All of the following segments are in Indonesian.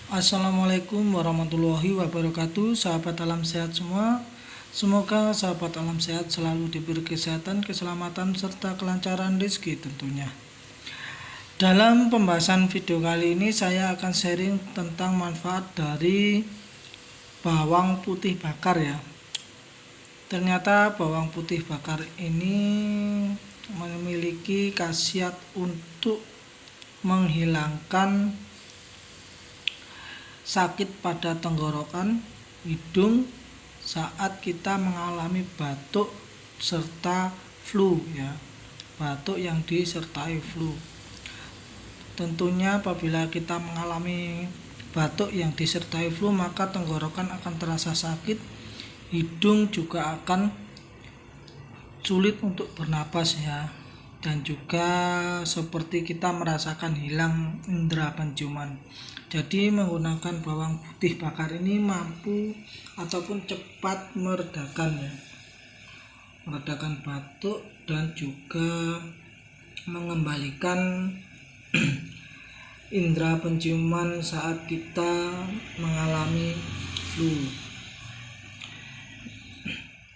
Assalamualaikum warahmatullahi wabarakatuh, sahabat alam sehat semua. Semoga sahabat alam sehat selalu diberi kesehatan, keselamatan, serta kelancaran rezeki tentunya. Dalam pembahasan video kali ini saya akan sharing tentang manfaat dari bawang putih bakar ya. Ternyata bawang putih bakar ini memiliki khasiat untuk menghilangkan sakit pada tenggorokan, hidung saat kita mengalami batuk serta flu ya. Batuk yang disertai flu. Tentunya apabila kita mengalami batuk yang disertai flu, maka tenggorokan akan terasa sakit, hidung juga akan sulit untuk bernapas ya. Dan juga seperti kita merasakan hilang indera penciuman. Jadi menggunakan bawang putih bakar ini mampu ataupun cepat meredakan ya, meredakan batuk dan juga mengembalikan indera penciuman saat kita mengalami flu.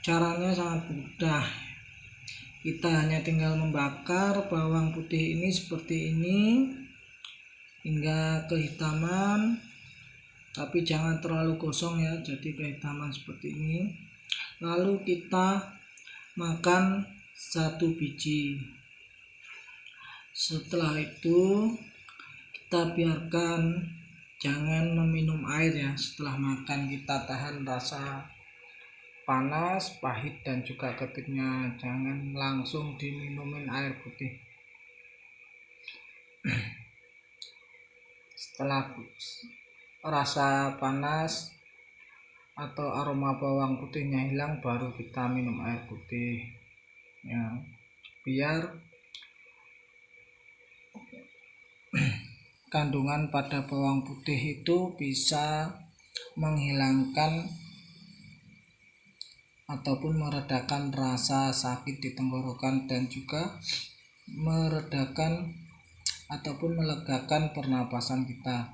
Caranya sangat mudah. Kita hanya tinggal membakar bawang putih ini seperti ini hingga kehitaman, tapi jangan terlalu gosong ya, jadi kehitaman seperti ini. Lalu kita makan 1 biji. Setelah itu kita biarkan, jangan meminum air ya. Setelah makan kita tahan rasa panas, pahit dan juga ketiknya, jangan langsung diminumin air putih. Setelah rasa panas atau aroma bawang putihnya hilang, baru kita minum air putih ya, biar kandungan pada bawang putih itu bisa menghilangkan ataupun meredakan rasa sakit di tenggorokan dan juga meredakan ataupun melegakan pernapasan kita.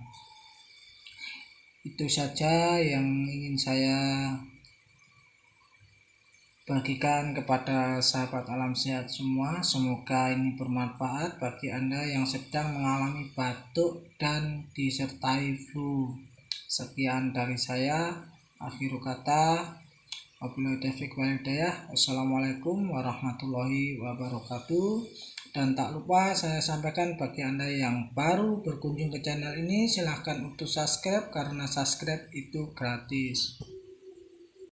Itu saja yang ingin saya bagikan kepada sahabat alam sehat semua. Semoga ini bermanfaat bagi Anda yang sedang mengalami batuk dan disertai flu. Sekian dari saya, akhir kata. Wabillahi taufiq wal hidayah. Wassalamualaikum warahmatullahi wabarakatuh. Dan tak lupa saya sampaikan bagi Anda yang baru berkunjung ke channel ini, silahkan untuk subscribe karena subscribe itu gratis.